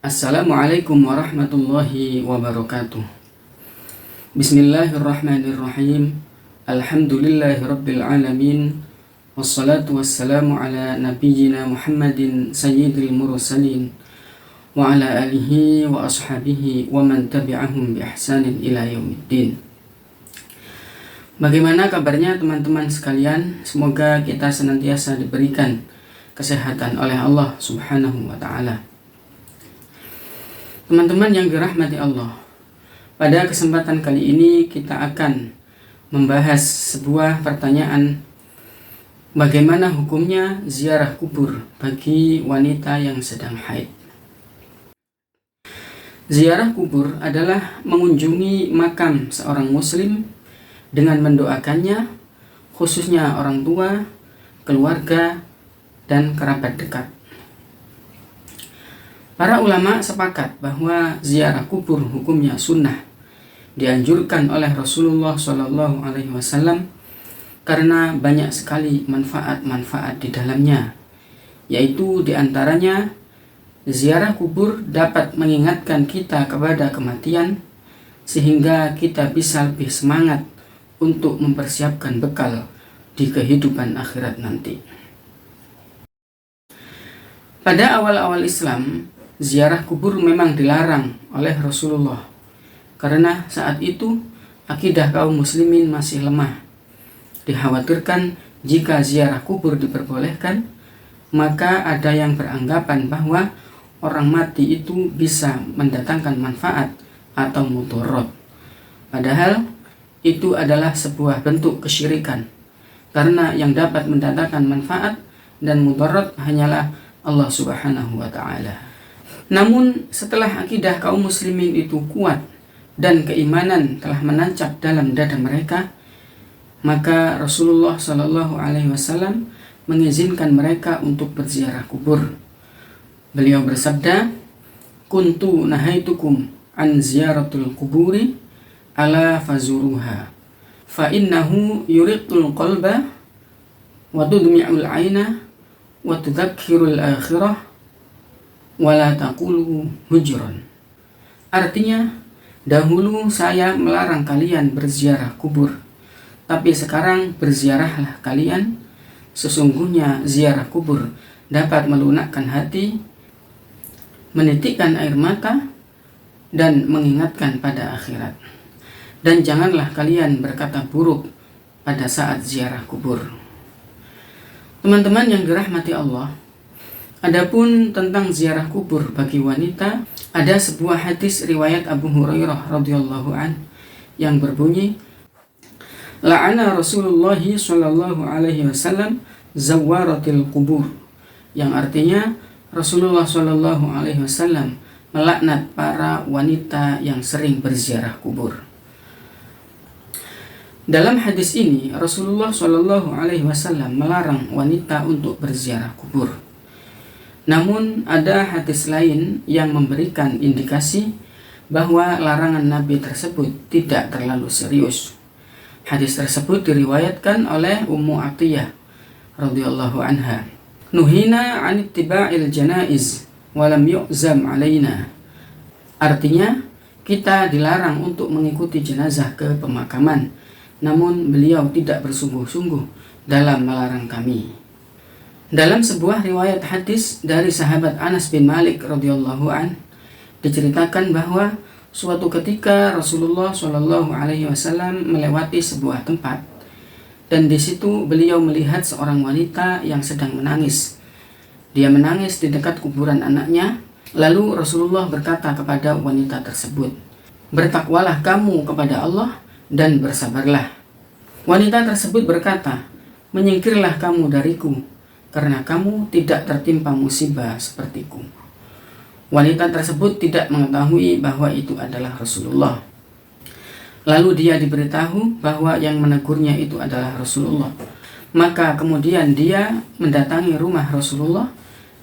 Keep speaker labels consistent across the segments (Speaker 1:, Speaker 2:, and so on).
Speaker 1: Assalamualaikum warahmatullahi wabarakatuh. Bismillahirrahmanirrahim. Alhamdulillahi rabbil alamin. Wassalatu wassalamu ala nabiyyina Muhammadin sayyidil mursalin wa ala alihi wa ashabihi wa man tabi'ahum bi ihsanin ila yaumiddin. Bagaimana kabarnya teman-teman sekalian? Semoga kita senantiasa diberikan kesehatan oleh Allah Subhanahu wa ta'ala. Teman-teman yang dirahmati Allah, pada kesempatan kali ini kita akan membahas sebuah pertanyaan, bagaimana hukumnya ziarah kubur bagi wanita yang sedang haid. Ziarah kubur adalah mengunjungi makam seorang muslim dengan mendoakannya, khususnya orang tua, keluarga, dan kerabat dekat. Para ulama sepakat bahwa ziarah kubur hukumnya sunnah, dianjurkan oleh Rasulullah SAW karena banyak sekali manfaat-manfaat di dalamnya, yaitu diantaranya ziarah kubur dapat mengingatkan kita kepada kematian sehingga kita bisa lebih semangat untuk mempersiapkan bekal di kehidupan akhirat nanti. Pada awal-awal Islam, ziarah kubur memang dilarang oleh Rasulullah karena saat itu akidah kaum muslimin masih lemah. Dikhawatirkan jika ziarah kubur diperbolehkan, maka ada yang beranggapan bahwa orang mati itu bisa mendatangkan manfaat atau mudarat. Padahal itu adalah sebuah bentuk kesyirikan, karena yang dapat mendatangkan manfaat dan mudarat hanyalah Allah Subhanahu wa ta'ala. Namun setelah akidah kaum muslimin itu kuat dan keimanan telah menancap dalam dada mereka, maka Rasulullah SAW mengizinkan mereka untuk berziarah kubur. Beliau bersabda, "Kuntu nahaitukum an ziyaratul kuburi ala fazuruha fa innahu yuriqul qalba wa tudmi'ul aina wa tudzakkirul akhirah wala taqulu hujron." Artinya, dahulu saya melarang kalian berziarah kubur, tapi sekarang berziarahlah kalian. Sesungguhnya ziarah kubur dapat melunakkan hati, menitikkan air mata, dan mengingatkan pada akhirat. Dan janganlah kalian berkata buruk pada saat ziarah kubur. Teman-teman yang dirahmati Allah, adapun tentang ziarah kubur bagi wanita, ada sebuah hadis riwayat Abu Hurairah radhiyallahu an yang berbunyi, "La'ana Rasulullah sallallahu alaihi wasallam zawaratil kubur," yang artinya Rasulullah sallallahu alaihi wasallam melaknat para wanita yang sering berziarah kubur. Dalam hadis ini Rasulullah sallallahu alaihi wasallam melarang wanita untuk berziarah kubur. Namun ada hadis lain yang memberikan indikasi bahwa larangan Nabi tersebut tidak terlalu serius. Hadis tersebut diriwayatkan oleh Ummu Atiyah radhiyallahu anha. "Nuhina 'an ittiba'il janaiz wa lam yu'zam 'alaina." Artinya, kita dilarang untuk mengikuti jenazah ke pemakaman, namun beliau tidak bersungguh-sungguh dalam melarang kami. Dalam sebuah riwayat hadis dari sahabat Anas bin Malik radhiyallahu an, diceritakan bahwa suatu ketika Rasulullah Shallallahu alaihi wasallam melewati sebuah tempat, dan di situ beliau melihat seorang wanita yang sedang menangis. Dia menangis di dekat kuburan anaknya. Lalu Rasulullah berkata kepada wanita tersebut, "Bertakwalah kamu kepada Allah dan bersabarlah." Wanita tersebut berkata, "Menyingkirlah kamu dariku, karena kamu tidak tertimpa musibah sepertiku." Wanita tersebut tidak mengetahui bahwa itu adalah Rasulullah. Lalu dia diberitahu bahwa yang menegurnya itu adalah Rasulullah. Maka kemudian dia mendatangi rumah Rasulullah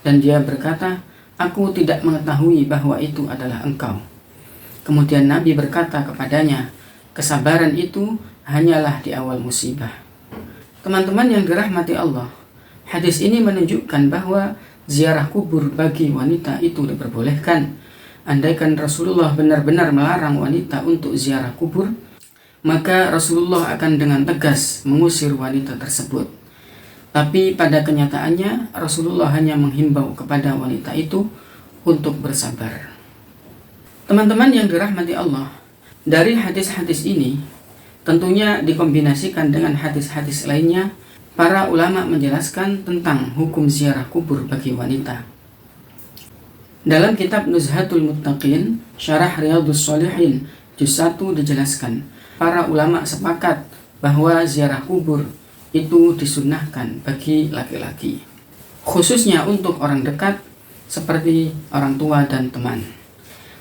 Speaker 1: dan dia berkata, "Aku tidak mengetahui bahwa itu adalah engkau." Kemudian Nabi berkata kepadanya, "Kesabaran itu hanyalah di awal musibah." Teman-teman yang dirahmati Allah, hadis ini menunjukkan bahwa ziarah kubur bagi wanita itu diperbolehkan. Andaikan Rasulullah benar-benar melarang wanita untuk ziarah kubur, maka Rasulullah akan dengan tegas mengusir wanita tersebut. Tapi pada kenyataannya Rasulullah hanya menghimbau kepada wanita itu untuk bersabar. Teman-teman yang dirahmati Allah, dari hadis-hadis ini tentunya dikombinasikan dengan hadis-hadis lainnya, para ulama menjelaskan tentang hukum ziarah kubur bagi wanita. Dalam kitab Nuzhatul Muttaqin, Syarah Riyadhus Shalihin, juz 1 dijelaskan, para ulama sepakat bahwa ziarah kubur itu disunnahkan bagi laki-laki, khususnya untuk orang dekat seperti orang tua dan teman.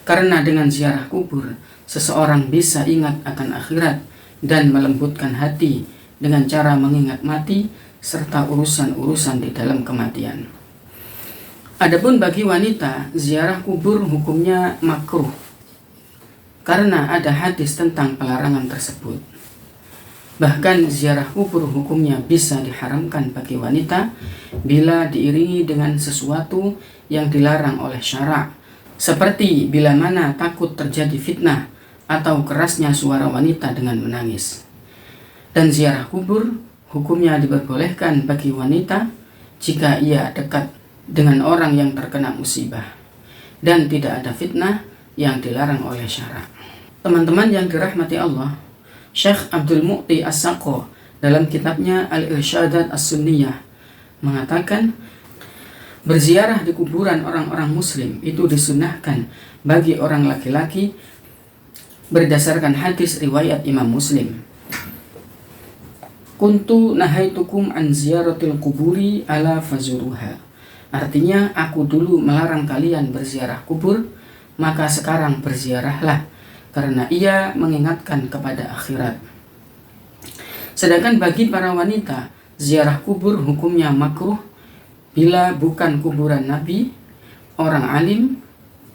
Speaker 1: Karena dengan ziarah kubur, seseorang bisa ingat akan akhirat dan melembutkan hati dengan cara mengingat mati serta urusan-urusan di dalam kematian. Adapun bagi wanita, ziarah kubur hukumnya makruh karena ada hadis tentang pelarangan tersebut. Bahkan ziarah kubur hukumnya bisa diharamkan bagi wanita bila diiringi dengan sesuatu yang dilarang oleh syara', seperti bila mana takut terjadi fitnah atau kerasnya suara wanita dengan menangis. Dan ziarah kubur hukumnya diperbolehkan bagi wanita jika ia dekat dengan orang yang terkena musibah dan tidak ada fitnah yang dilarang oleh syara'. Teman-teman yang dirahmati Allah, Syekh Abdul Mu'ti As-Saqo dalam kitabnya Al-Irsyadat As-Sunniyah mengatakan, berziarah di kuburan orang-orang muslim itu disunnahkan bagi orang laki-laki berdasarkan hadis riwayat Imam Muslim. Kuntu nahaitukum an ziyaratil kuburi ala fazuruha. Artinya, aku dulu melarang kalian berziarah kubur, maka sekarang berziarahlah, karena ia mengingatkan kepada akhirat. Sedangkan bagi para wanita, ziarah kubur hukumnya makruh bila bukan kuburan Nabi, orang alim,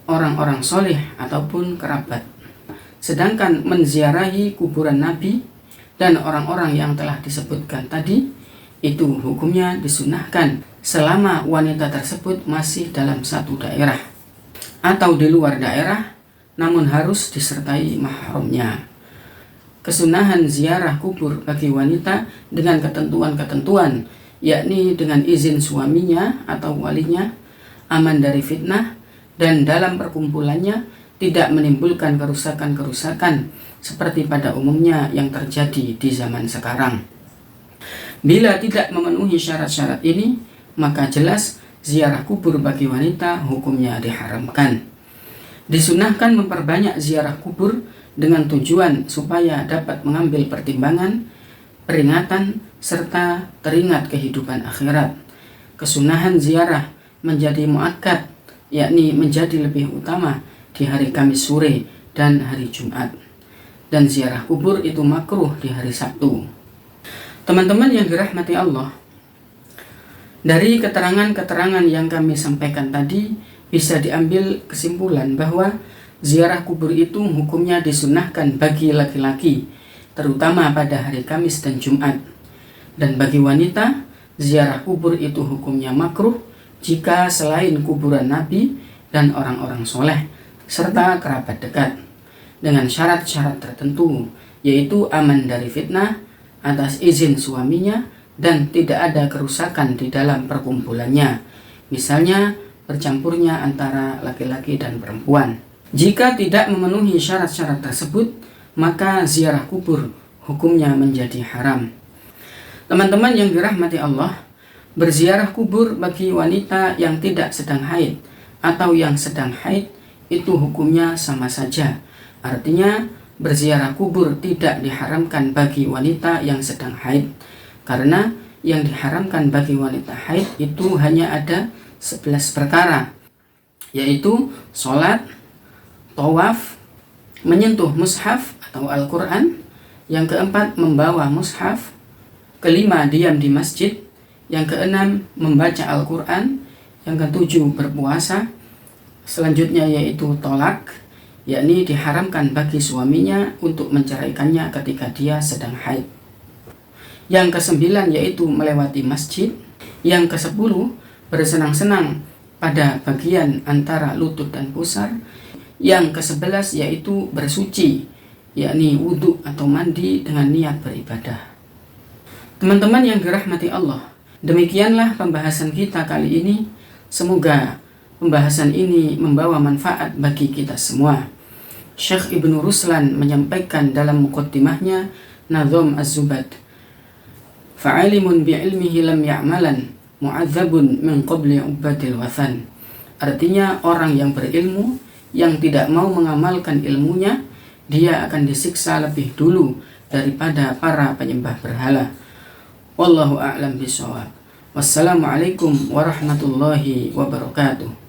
Speaker 1: orang-orang soleh, ataupun kerabat. Sedangkan menziarahi kuburan Nabi dan orang-orang yang telah disebutkan tadi, itu hukumnya disunahkan selama wanita tersebut masih dalam satu daerah atau di luar daerah, namun harus disertai mahramnya. Kesunahan ziarah kubur bagi wanita dengan ketentuan-ketentuan, yakni dengan izin suaminya atau walinya, aman dari fitnah, dan dalam perkumpulannya tidak menimbulkan kerusakan-kerusakan seperti pada umumnya yang terjadi di zaman sekarang. Bila tidak memenuhi syarat-syarat ini, maka jelas ziarah kubur bagi wanita hukumnya diharamkan. Disunahkan memperbanyak ziarah kubur dengan tujuan supaya dapat mengambil pertimbangan, peringatan, serta teringat kehidupan akhirat. Kesunahan ziarah menjadi muakkad, yakni menjadi lebih utama di hari Kamis sore dan hari Jumat. Dan ziarah kubur itu makruh di hari Sabtu. Teman-teman yang dirahmati Allah, dari keterangan-keterangan yang kami sampaikan tadi bisa diambil kesimpulan bahwa ziarah kubur itu hukumnya disunahkan bagi laki-laki, terutama pada hari Kamis dan Jumat. Dan bagi wanita, ziarah kubur itu hukumnya makruh jika selain kuburan Nabi dan orang-orang soleh serta kerabat dekat, dengan syarat-syarat tertentu, yaitu aman dari fitnah, atas izin suaminya, dan tidak ada kerusakan di dalam perkumpulannya, misalnya bercampurnya antara laki-laki dan perempuan. Jika tidak memenuhi syarat-syarat tersebut, maka ziarah kubur hukumnya menjadi haram. Teman-teman yang dirahmati Allah, berziarah kubur bagi wanita yang tidak sedang haid atau yang sedang haid itu hukumnya sama saja. Artinya, berziarah kubur tidak diharamkan bagi wanita yang sedang haid, karena yang diharamkan bagi wanita haid itu hanya ada 11 perkara, yaitu sholat, tawaf, menyentuh mushaf atau Al-Quran, yang keempat membawa mushaf, kelima diam di masjid, yang keenam membaca Al-Quran, yang ketujuh berpuasa, selanjutnya yaitu tolak, yakni diharamkan bagi suaminya untuk menceraikannya ketika dia sedang haid. Yang kesembilan yaitu melewati masjid. Yang kesepuluh bersenang-senang pada bagian antara lutut dan pusar. Yang ke-11 yaitu bersuci, yakni wudhu atau mandi dengan niat beribadah. Teman-teman yang dirahmati Allah, demikianlah pembahasan kita kali ini. Semoga pembahasan ini membawa manfaat bagi kita semua. Syekh Ibnu Ruslan menyampaikan dalam muqaddimahnya Nadham Az-Zubad, fa'alimun bi'ilmihi lam ya'malan mu'adzabun min qabli ubadil wathan. Artinya, orang yang berilmu yang tidak mau mengamalkan ilmunya, dia akan disiksa lebih dulu daripada para penyembah berhala. Wallahu a'lam bishawab. Wassalamualaikum warahmatullahi wabarakatuh.